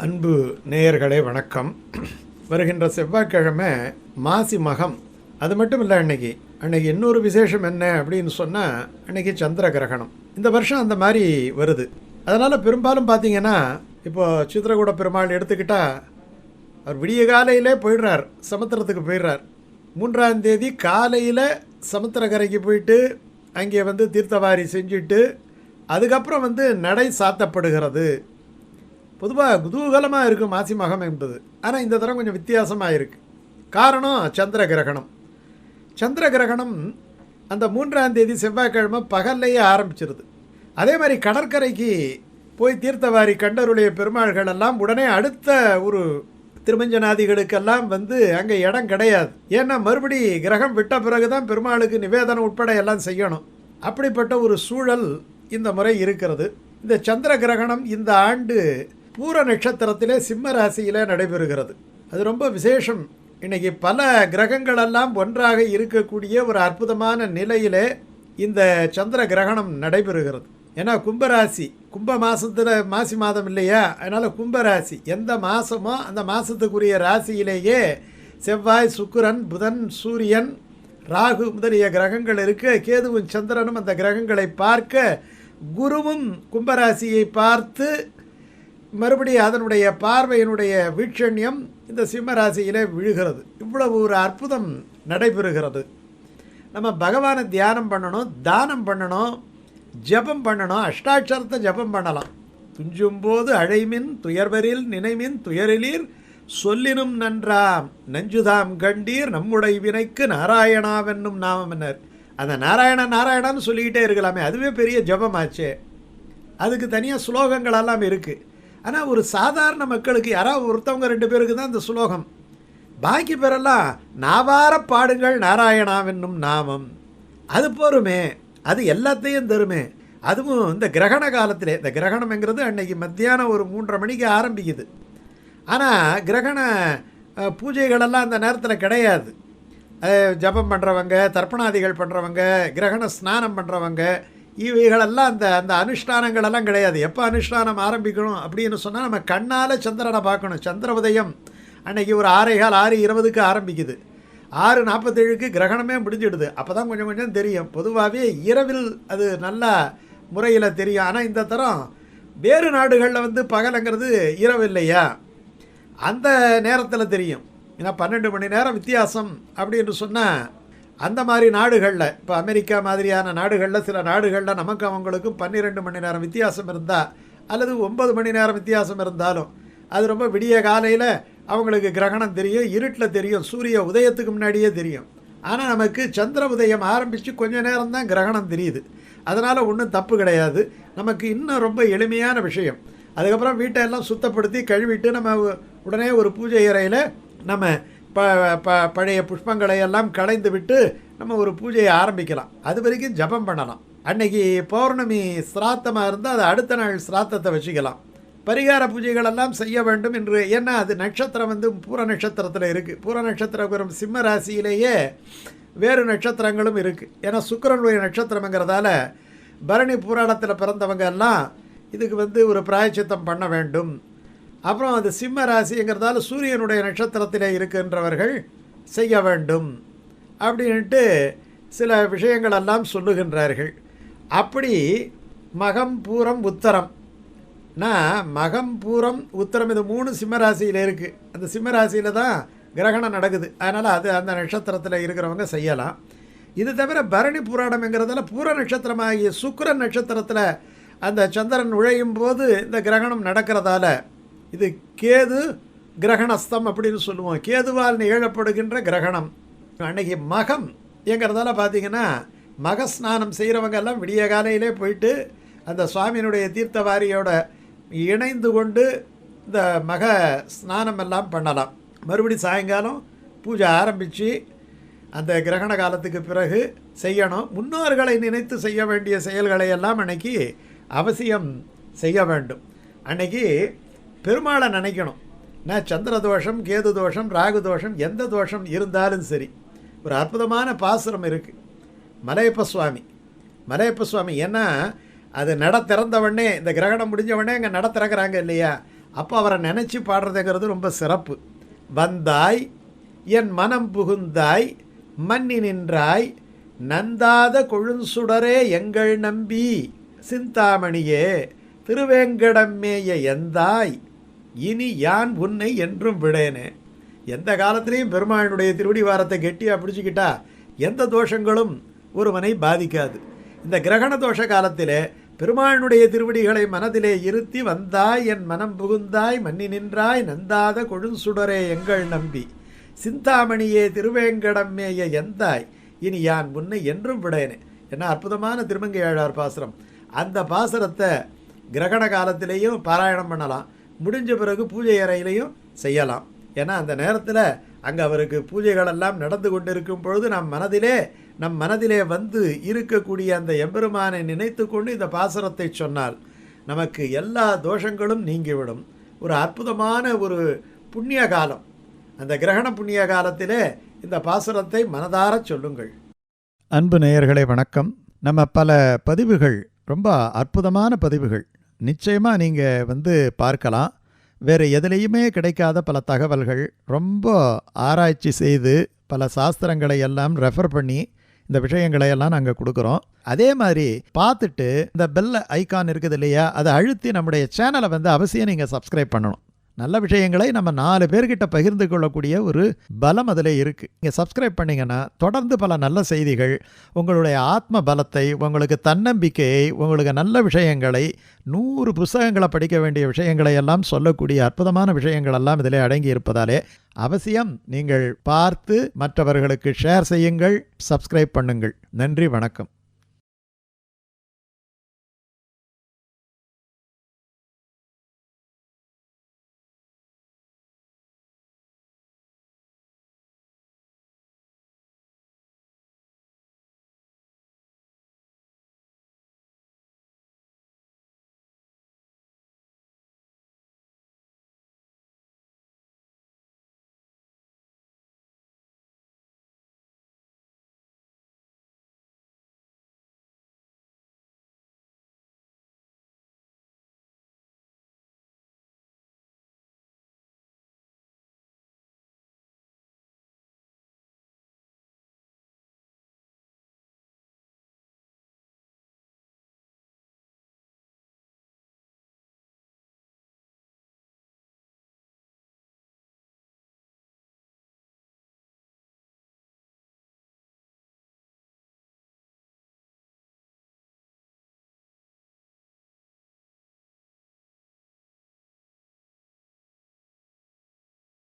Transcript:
அன்பு நேயர்களே வணக்கம். வருகின்ற செவ்வாய்க்கிழமை மாசி மகம். அது மட்டும் இல்லை, அன்னைக்கு இன்னொரு விசேஷம் என்ன அப்படின்னு சொன்னால், அன்னைக்கு சந்திர கிரகணம். இந்த வருஷம் அந்த மாதிரி வருது. அதனால் பெரும்பாலும் பார்த்தீங்கன்னா, இப்போ சித்திரகூட பெருமாள் எடுத்துக்கிட்டால் அவர் விடிய காலையிலே போயிடுறார், சமுத்திரத்துக்கு போயிடுறார். 3ஆம் தேதி காலையில் சமுத்திரக்கரைக்கு போயிட்டு அங்கே தீர்த்தவாரி செஞ்சுட்டு அதுக்கப்புறம் நடை சாத்தப்படுகிறது. பொதுவாக குதூகலமாக இருக்குது மாசி மகம் என்பது. ஆனால் இந்த தரம் கொஞ்சம் வித்தியாசமாக இருக்குது. காரணம் சந்திர கிரகணம். சந்திர கிரகணம் அந்த 3ஆம் தேதி செவ்வாய்க்கிழமை பகல்லையே ஆரம்பிச்சிருது. அதே மாதிரி கடற்கரைக்கு போய் தீர்த்தவாரி கண்டருடைய பெருமாள்கள் எல்லாம் உடனே அடுத்த ஒரு திருமஞ்சனாதிகளுக்கெல்லாம் அங்கே இடம் கிடையாது. ஏன்னா மறுபடி கிரகம் விட்ட பிறகு தான் பெருமாளுக்கு நிவேதனம் உட்பட எல்லாம் செய்யணும். அப்படிப்பட்ட ஒரு சூழல் இந்த முறை இருக்கிறது. இந்த சந்திர கிரகணம் இந்த ஆண்டு பூர நட்சத்திரத்திலே சிம்ம ராசியிலே நடைபெறுகிறது. அது ரொம்ப விசேஷம். இன்றைக்கி பல கிரகங்களெல்லாம் ஒன்றாக இருக்கக்கூடிய ஒரு அற்புதமான நிலையிலே இந்த சந்திர கிரகணம் நடைபெறுகிறது. ஏன்னா கும்பராசி, கும்ப மாதத்தில் மாசி மாதம் இல்லையா, அதனால் கும்பராசி எந்த மாதமோ அந்த மாதத்துக்குரிய ராசியிலேயே செவ்வாய், சுக்கிரன், புதன், சூரியன், ராகு முதலிய கிரகங்கள் இருக்க, கேதுவும் சந்திரனும் அந்த கிரகங்களை பார்க்க, குருவும் கும்பராசியை பார்த்து மறுபடியும் அதனுடைய பார்வையினுடைய வீட்சண்யம் இந்த சிம்மராசியிலே விழுகிறது. இவ்வளவு ஒரு அற்புதம் நடைபெறுகிறது. நம்ம பகவானை தியானம் பண்ணணும், தானம் பண்ணணும், ஜபம் பண்ணணும். அஷ்டாட்சரத்தை ஜபம் பண்ணலாம். துஞ்சும்போது அழைமின் துயர்வரில் நினைமின் துயரிலீர் சொல்லினும் நன்றாம் நஞ்சுதாம் கண்டீர் நம்முடைய வினைக்கு நாராயணாவென்னும் நாமம் என்னார். அந்த நாராயணான்னு சொல்லிக்கிட்டே இருக்கலாமே, அதுவே பெரிய ஜபமாச்சே. அதுக்கு தனியாக ஸ்லோகங்களெல்லாம் இருக்குது. ஆனால் ஒரு சாதாரண மக்களுக்கு யாராவது ஒருத்தவங்க 2 பேருக்கு தான் இந்த ஸ்லோகம். பாக்கி பேரெல்லாம் நாவார பாடுங்கள் நாராயணாவென்னும் நாமம். அது போருமே, அது எல்லாத்தையும் தருமே. அதுவும் இந்த கிரகண காலத்திலே, இந்த கிரகணம்ங்கிறது அன்னைக்கு மத்தியானம் ஒரு 3:30 மணிக்கு ஆரம்பிக்குது. ஆனால் கிரகண பூஜைகளெல்லாம் அந்த நேரத்தில் கிடையாது. ஜபம் பண்ணுறவங்க, தர்ப்பணாதிகள் பண்ணுறவங்க, கிரகண ஸ்நானம் பண்ணுறவங்க, இவைகளெல்லாம் அந்த அந்த அனுஷ்டானங்களெல்லாம் கிடையாது. எப்போ அனுஷ்டானம் ஆரம்பிக்கணும் அப்படின்னு சொன்னால், நம்ம கண்ணால் சந்திரனை பார்க்கணும். சந்திர உதயம் அன்றைக்கி ஒரு 6:20 ஆரம்பிக்குது. 6:47 கிரகணமே முடிஞ்சிடுது. அப்போ தான் கொஞ்சம் கொஞ்சம் தெரியும். பொதுவாகவே இரவில் அது நல்ல முறையில் தெரியும். ஆனால் இந்த தரம் வேறு நாடுகளில் பகலுங்கிறது இரவு இல்லையா, அந்த நேரத்தில் தெரியும். ஏன்னா 12 மணி நேரம் வித்தியாசம் அப்படின்னு சொன்னால், அந்த மாதிரி நாடுகளில், இப்போ அமெரிக்கா மாதிரியான நாடுகளில், சில நாடுகளில் நமக்கு அவங்களுக்கும் 12 மணி நேரம் வித்தியாசம் இருந்தால், அல்லது 9 மணி நேரம் வித்தியாசம் இருந்தாலும், அது ரொம்ப விடிய காலையில் அவங்களுக்கு கிரகணம் தெரியும், இருட்டில் தெரியும், சூரிய உதயத்துக்கு முன்னாடியே தெரியும். ஆனால் நமக்கு சந்திர உதயம் ஆரம்பித்து கொஞ்ச நேரம் தான் கிரகணம் தெரியுது. அதனால் ஒன்றும் தப்பு கிடையாது. நமக்கு இன்னும் ரொம்ப எளிமையான விஷயம். அதுக்கப்புறம் வீட்டை எல்லாம் சுத்தப்படுத்தி கழுவிட்டு நம்ம உடனே ஒரு பூஜை அறையில் நம்ம பழைய புஷ்பங்களை எல்லாம் களைந்து விட்டு நம்ம ஒரு பூஜையை ஆரம்பிக்கலாம். அது வரைக்கும் ஜபம் பண்ணலாம். அன்னைக்கு பௌர்ணமி சிராத்தமாக இருந்தால் அது அடுத்த நாள் சிராத்தத்தை வச்சுக்கலாம். பரிகார பூஜைகளெல்லாம் செய்ய வேண்டும் என்று. ஏன்னா அது நட்சத்திரம் பூர நட்சத்திரத்தில் இருக்குது. பூர நட்சத்திரம் சிம்ம ராசியிலேயே வேறு நட்சத்திரங்களும் இருக்குது. ஏன்னா சுக்கிரனுடைய நட்சத்திரங்கிறதால பரணி பூராடத்தில் பிறந்தவங்க எல்லாம் இதுக்கு ஒரு பிராயச்சித்தம் பண்ண வேண்டும். அப்புறம் அது சிம்ம ராசிங்கிறதால சூரியனுடைய நட்சத்திரத்தில் இருக்கின்றவர்கள் செய்ய வேண்டும் அப்படின்ட்டு சில விஷயங்களெல்லாம் சொல்லுகின்றார்கள். அப்படி மகம், பூரம், உத்தரம், மகம், பூரம், உத்தரம் இது 3 சிம்மராசியில் இருக்குது. அந்த சிம்மராசியில் தான் கிரகணம் நடக்குது. அதனால் அது அந்த நட்சத்திரத்தில் இருக்கிறவங்க செய்யலாம். இது தவிர பரணி பூராடம்ங்கிறதால பூர நட்சத்திரமாகிய சுக்கிரன் நட்சத்திரத்தில் அந்த சந்திரன் நுழையும் போது இந்த கிரகணம் நடக்கிறதால இது கேது கிரகணஸ்தம் அப்படின்னு சொல்லுவோம். கேதுவால் நிகழப்படுகின்ற கிரகணம். அன்னைக்கு மகம் என்கிறதால பார்த்திங்கன்னா, மக ஸ்நானம் செய்கிறவங்க எல்லாம் விடிய காலையிலே போயிட்டு அந்த சுவாமியினுடைய தீர்த்தவாரியோட இணைந்து கொண்டு இந்த மக ஸ்நானம் எல்லாம் பண்ணலாம். மறுபடி சாயங்காலம் பூஜை ஆரம்பித்து அந்த கிரகண காலத்துக்கு பிறகு செய்யணும். முன்னோர்களை நினைத்து செய்ய வேண்டிய செயல்களை எல்லாம் அன்னைக்கு அவசியம் செய்ய வேண்டும். அன்னைக்கு பெருமாளை நினைக்கணும். சந்திர தோஷம், கேது தோஷம், ராகு தோஷம், எந்த தோஷம் இருந்தாலும் சரி. ஒரு அற்புதமான பாசுரம் இருக்குது மலையப்ப சுவாமி. ஏன்னா அது நட திறந்தவொடனே, இந்த கிரகணம் முடிஞ்சவொடனே அங்கே நட திறக்கிறாங்க இல்லையா, அப்போ அவரை நினச்சி பாடுறதுங்கிறது ரொம்ப சிறப்பு. வந்தாய் என் மனம் புகுந்தாய் மன்னி நின்றாய் நந்தாத கொழுஞ்சுடரே எங்கள் நம்பி சிந்தாமணியே திருவேங்கடம்மேய எந்தாய் இனி யான் உன்னை என்றும் விடேனே. எந்த காலத்திலையும் பெருமாளுடைய திருவடி வாரத்தை கெட்டியாக பிடிச்சிக்கிட்டா எந்த தோஷங்களும் ஒருவனை பாதிக்காது. இந்த கிரகண தோஷ காலத்திலே பெருமாளுடைய திருவடிகளை மனதிலே இருத்தி வந்தாய் என் மனம் புகுந்தாய் மன்னி நின்றாய் நந்தாத கொழுஞ்சுடரே எங்கள் நம்பி சிந்தாமணியே திருவேங்கடம்மேய எந்தாய் இனி யான் உன்னை என்றும் விடேனே. என்ன அற்புதமான திருமங்கையாழ்வார் பாசுரம். அந்த பாசுரத்தை கிரகண காலத்திலேயும் பாராயணம் பண்ணலாம், முடிஞ்ச பிறகு பூஜை அறையிலையும் செய்யலாம். ஏன்னா அந்த நேரத்தில் அங்கே அவருக்கு பூஜைகளெல்லாம் நடந்து கொண்டு இருக்கும் பொழுது நம் மனதிலே வந்து இருக்கக்கூடிய அந்த எம்பெருமானை நினைத்து கொண்டு இந்த பாசுரத்தை சொன்னால் நமக்கு எல்லா தோஷங்களும் நீங்கிவிடும். ஒரு அற்புதமான ஒரு புண்ணிய காலம். அந்த கிரகண புண்ணிய காலத்திலே இந்த பாசுரத்தை மனதார சொல்லுங்கள். அன்பு நேயர்களே வணக்கம். நம்ம பல பதிவுகள், ரொம்ப அற்புதமான பதிவுகள், நிச்சயமாக நீங்கள் பார்க்கலாம். வேறு எதுலேயுமே கிடைக்காத பல தகவல்கள், ரொம்ப ஆராய்ச்சி செய்து பல சாஸ்திரங்களை எல்லாம் ரெஃபர் பண்ணி இந்த விஷயங்களை எல்லாம் நாங்கள் கொடுக்குறோம். அதே மாதிரி பார்த்துட்டு இந்த பெல் ஐக்கான் இருக்குது இல்லையா, அதை அழுத்தி நம்முடைய சேனலை அவசியம் நீங்கள் சப்ஸ்கிரைப் பண்ணணும். நல்ல விஷயங்களை நம்ம 4 பேர்கிட்ட பகிர்ந்து கொள்ளக்கூடிய ஒரு பலம் அதில் இருக்குது. நீங்கள் சப்ஸ்கிரைப் பண்ணிங்கன்னா தொடர்ந்து பல நல்ல செய்திகள், உங்களுடைய ஆத்ம பலத்தை, உங்களுக்கு தன்னம்பிக்கையை, உங்களுக்கு நல்ல விஷயங்களை, 100 புத்தகங்களை படிக்க வேண்டிய விஷயங்களை எல்லாம் சொல்லக்கூடிய அற்புதமான விஷயங்கள் எல்லாம் இதில் அடங்கி இருப்பதாலே அவசியம் நீங்கள் பார்த்து மற்றவர்களுக்கு ஷேர் செய்யுங்கள், சப்ஸ்கிரைப் பண்ணுங்கள். நன்றி, வணக்கம்.